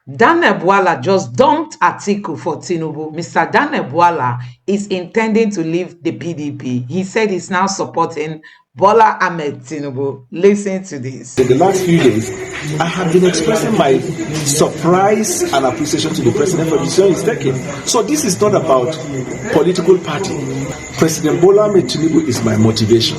Daniel Bwala just dumped Atiku for Tinubu. Mr. Daniel Bwala is intending to leave the PDP. He said he's now supporting Bola Ahmed Tinubu. Listen to this. In the last few days, I have been expressing my surprise and appreciation to the president for the decision he's taking. So this is not about political party. President Bola Ahmed Tinubu is my motivation.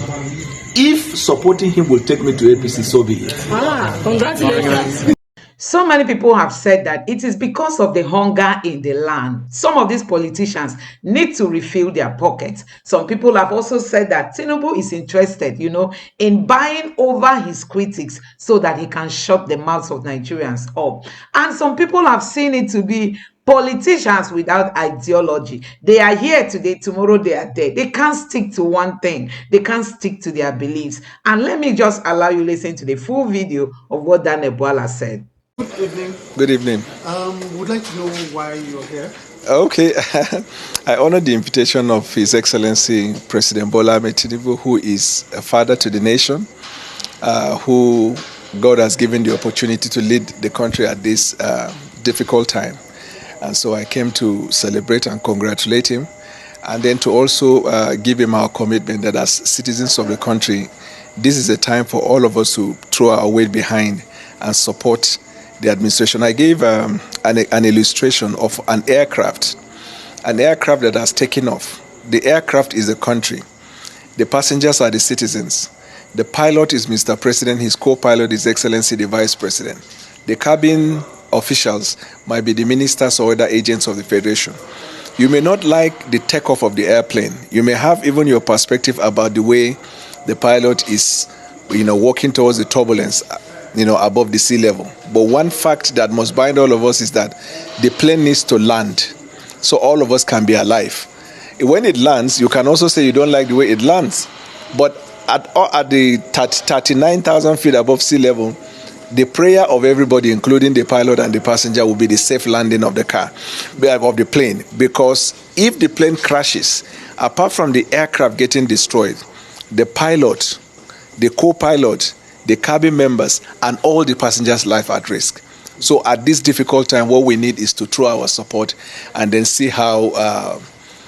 If supporting him will take me to APC, so be it. Congratulations. So many people have said that it is because of the hunger in the land. Some of these politicians need to refill their pockets. Some people have also said that Tinubu is interested, in buying over his critics so that he can shut the mouths of Nigerians up. And some people have seen it to be politicians without ideology. They are here today, tomorrow they are dead. They can't stick to one thing. They can't stick to their beliefs. And let me just allow you listen to the full video of what Daniel Bwala said. Good evening. Good evening. Would like to know why you're here. Okay. I honor the invitation of His Excellency President Bola Ahmed Tinubu, who is a father to the nation, who God has given the opportunity to lead the country at this difficult time. And so I came to celebrate and congratulate him, and then to also give him our commitment that as citizens of the country, this is a time for all of us to throw our weight behind and support the administration. I gave an illustration of an aircraft that has taken off. The aircraft is the country. The passengers are the citizens. The pilot is Mr. President. His co-pilot is Excellency the Vice President. The cabin officials might be the ministers or other agents of the Federation. You may not like the takeoff of the airplane. You may have even your perspective about the way the pilot is, walking towards the turbulence, above the sea level. But one fact that must bind all of us is that the plane needs to land so all of us can be alive. When it lands, you can also say you don't like the way it lands. But at the 39,000 feet above sea level, the prayer of everybody, including the pilot and the passenger, will be the safe landing of the plane. Because if the plane crashes, apart from the aircraft getting destroyed, the pilot, the co-pilot, the cabin members, and all the passengers' life at risk. So at this difficult time, what we need is to throw our support and then see how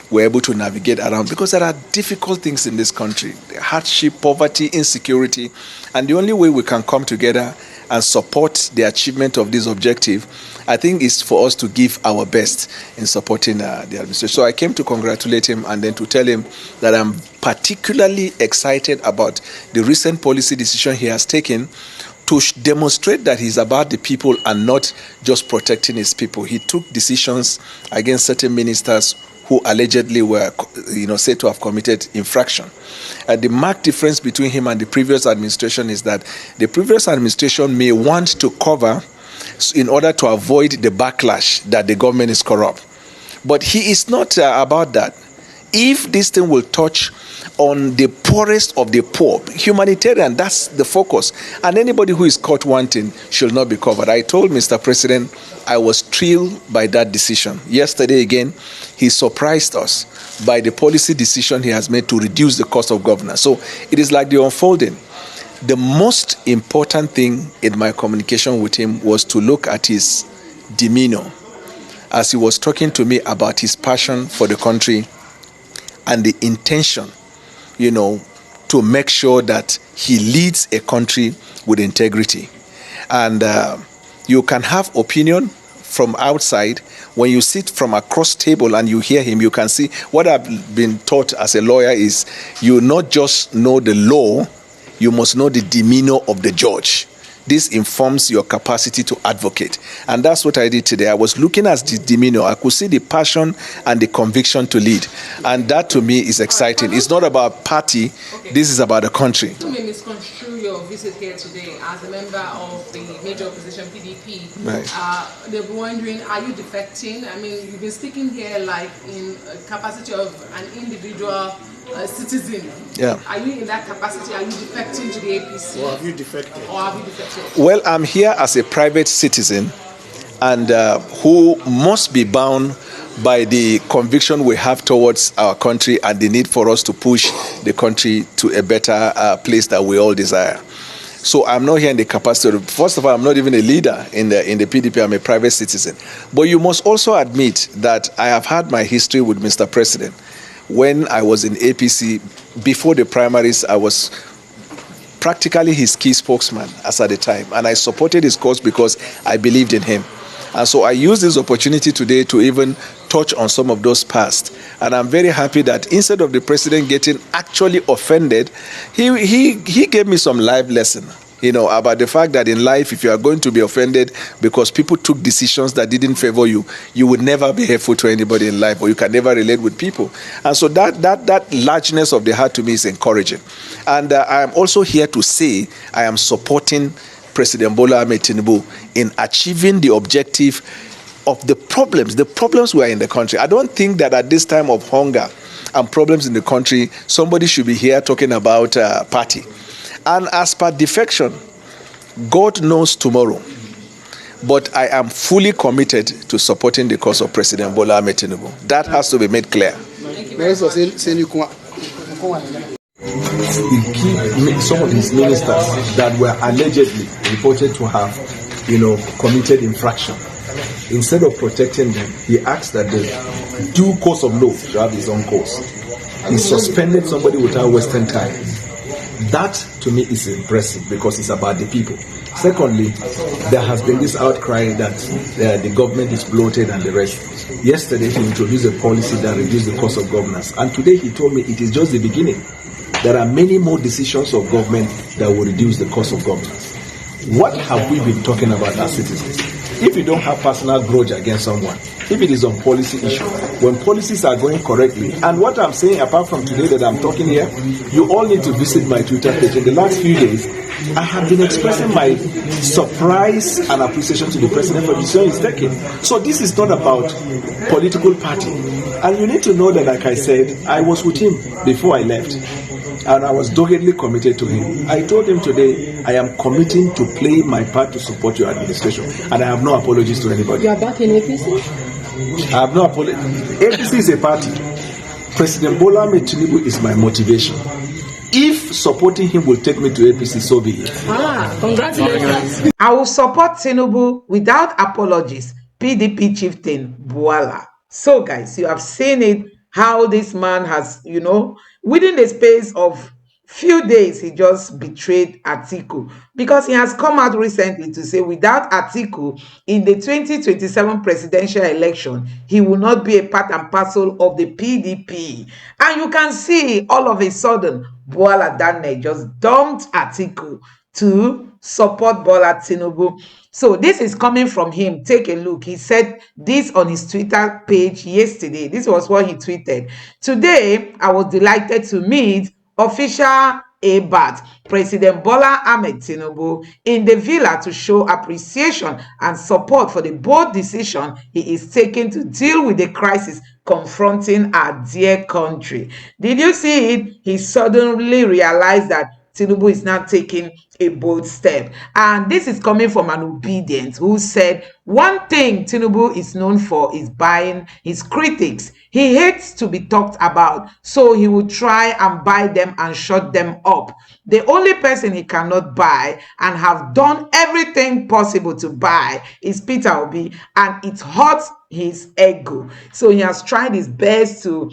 we're able to navigate around. Because there are difficult things in this country: hardship, poverty, insecurity. And the only way we can come together and support the achievement of this objective, I think, is for us to give our best in supporting the administration. So I came to congratulate him and then to tell him that I'm particularly excited about the recent policy decision he has taken to demonstrate that he's about the people and not just protecting his people. He took decisions against certain ministers who allegedly were, said to have committed infraction. The marked difference between him and the previous administration is that the previous administration may want to cover in order to avoid the backlash that the government is corrupt. But he is not about that. If this thing will touch on the poorest of the poor, humanitarian, that's the focus. And anybody who is caught wanting should not be covered. I told Mr. President I was thrilled by that decision. Yesterday again, he surprised us by the policy decision he has made to reduce the cost of governance. So it is like the unfolding. The most important thing in my communication with him was to look at his demeanor as he was talking to me about his passion for the country and the intention, to make sure that he leads a country with integrity. And you can have opinion from outside. When you sit from across table and you hear him, you can see what I've been taught as a lawyer is you not just know the law, you must know the demeanor of the judge. This informs your capacity to advocate. And that's what I did today. I was looking at the demeanor. I could see the passion and the conviction to lead. And that to me is exciting. It's not about party. Okay. This is about the country. You may misconstrue your visit here today as a member of the major opposition PDP. Right. They'll be wondering, are you defecting? I mean, you've been speaking here like in capacity of an individual citizen. Yeah. Are you in that capacity? Are you defecting to the APC? Or have you defected? Well, I'm here as a private citizen and who must be bound by the conviction we have towards our country and the need for us to push the country to a better place that we all desire. So I'm not here in the capacity of, first of all, I'm not even a leader in the PDP. I'm a private citizen. But you must also admit that I have had my history with Mr. President. When I was in APC, before the primaries, I was practically his key spokesman as at the time. And I supported his cause because I believed in him. And so I use this opportunity today to even touch on some of those past. And I'm very happy that instead of the president getting actually offended, he gave me some life lesson, about the fact that in life, if you are going to be offended because people took decisions that didn't favor you, you would never be helpful to anybody in life, or you can never relate with people. And so that largeness of the heart to me is encouraging. And I am also here to say I am supporting President Bola Tinubu in achieving the objective of the problems we are in the country. I don't think that at this time of hunger and problems in the country, somebody should be here talking about party. And as per defection, God knows tomorrow. But I am fully committed to supporting the cause of President Bola Tinubu. That has to be made clear. Some of his ministers that were allegedly reported to have, committed infraction. Instead of protecting them, he asked that the due course of law should have his own course. He suspended somebody without wasting time. That, to me, is impressive because it's about the people. Secondly, there has been this outcry that the government is bloated and the rest. Yesterday, he introduced a policy that reduced the cost of governance. And today, he told me it is just the beginning. There are many more decisions of government that will reduce the cost of governance. What have we been talking about as citizens? If you don't have personal grudge against someone, if it is on policy issue, when policies are going correctly, and what I'm saying apart from today that I'm talking here, you all need to visit my Twitter page. In the last few days, I have been expressing my surprise and appreciation to the president for the decision he's taking. So this is not about political party. And you need to know that, like I said, I was with him before I left. And I was doggedly committed to him. I told him today, I am committing to play my part to support your administration. And I have no apologies to anybody. You are back in APC? I have no apologies. APC is a party. President Bola Tinubu is my motivation. If supporting him will take me to APC, so be it. Congratulations. I will support Tinubu without apologies. PDP chieftain Bwala. So guys, you have seen it, how this man has, within the space of few days, he just betrayed Atiku, because he has come out recently to say without Atiku in the 2027 presidential election, he will not be a part and parcel of the PDP. And you can see all of a sudden, Bwala Dane just dumped Atiku to support Bola Tinubu. So this is coming from him. Take a look. He said this on his Twitter page yesterday. This was what he tweeted. Today, I was delighted to meet official ABAT, President Bola Ahmed Tinubu, in the villa to show appreciation and support for the bold decision he is taking to deal with the crisis confronting our dear country. Did you see it? He suddenly realized that Tinubu is now taking a bold step. And this is coming from an obedient who said, one thing Tinubu is known for is buying his critics. He hates to be talked about, so he will try and buy them and shut them up. The only person he cannot buy and have done everything possible to buy is Peter Obi, and it hurts his ego. So he has tried his best to,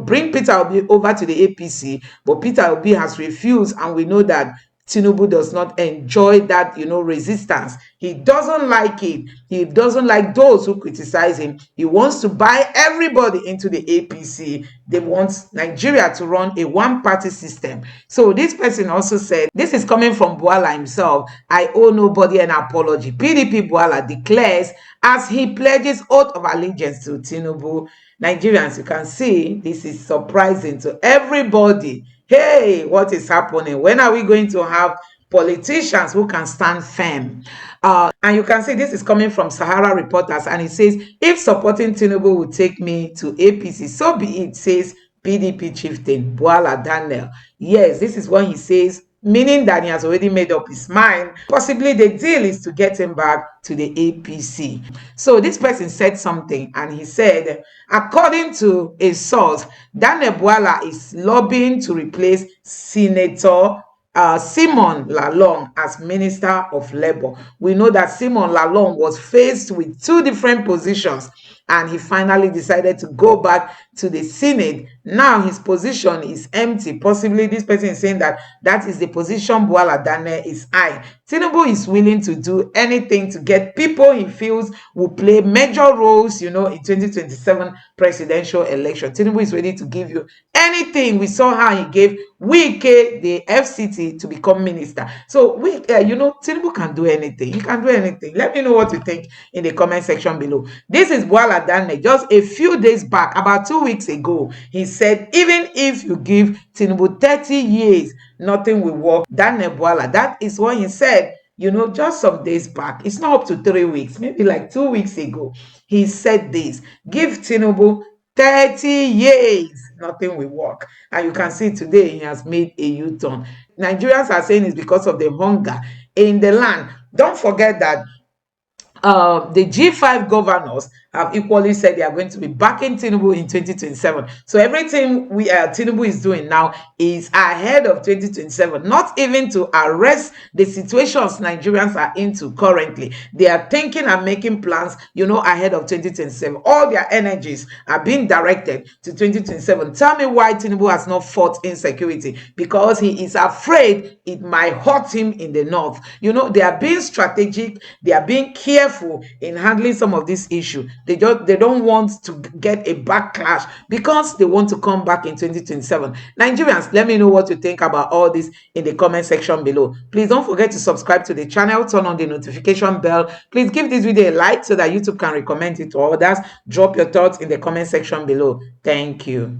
bring Peter Obi over to the APC, but Peter Obi has refused, and we know that Tinubu does not enjoy that, resistance. He doesn't like it. He doesn't like those who criticize him. He wants to buy everybody into the APC. They want Nigeria to run a one-party system. So this person also said, this is coming from Bwala himself, I owe nobody an apology. PDP Bwala declares as he pledges oath of allegiance to Tinubu. Nigerians, you can see, this is surprising to everybody. Hey, what is happening? When are we going to have politicians who can stand firm? And you can see this is coming from Sahara Reporters, and it says, if supporting Tinubu will take me to APC, so be it, says PDP chieftain Bwala Daniel. Yes, this is what he says, meaning that he has already made up his mind. Possibly the deal is to get him back to the APC. So this person said something, and he said, according to a source, Daniel Bwala is lobbying to replace Senator Simon Lalong as Minister of Labour. We know that Simon Lalong was faced with two different positions, and he finally decided to go back to the Senate. Now his position is empty. Possibly this person is saying that that is the position Bwala Daniel is eyeing. Tinubu is willing to do anything to get people he feels will play major roles, in 2027 presidential election. Tinubu is ready to give you anything. We saw how he gave Wike the FCT to become minister. So Tinubu can do anything. He can do anything. Let me know what you think in the comment section below. This is Bwala Daniel. Just a few days back, about 2 weeks ago, he said even if you give Tinubu 30 years, nothing will work. Daniel Bwala, that is what he said, just some days back. It's not up to 3 weeks, maybe like 2 weeks ago. He said this: give Tinubu 30 years, nothing will work. And you can see today he has made a U-turn. Nigerians are saying it's because of the hunger in the land. Don't forget that the G5 governors have equally said they are going to be backing Tinubu in 2027. So everything Tinubu is doing now is ahead of 2027, not even to arrest the situations Nigerians are into currently. They are thinking and making plans, ahead of 2027. All their energies are being directed to 2027. Tell me why Tinubu has not fought insecurity. Because he is afraid it might hurt him in the north. They are being strategic. They are being careful in handling some of these issues. They don't want to get a backlash because they want to come back in 2027. Nigerians, let me know what you think about all this in the comment section below. Please don't forget to subscribe to the channel, turn on the notification bell. Please give this video a like so that YouTube can recommend it to others. Drop your thoughts in the comment section below. Thank you.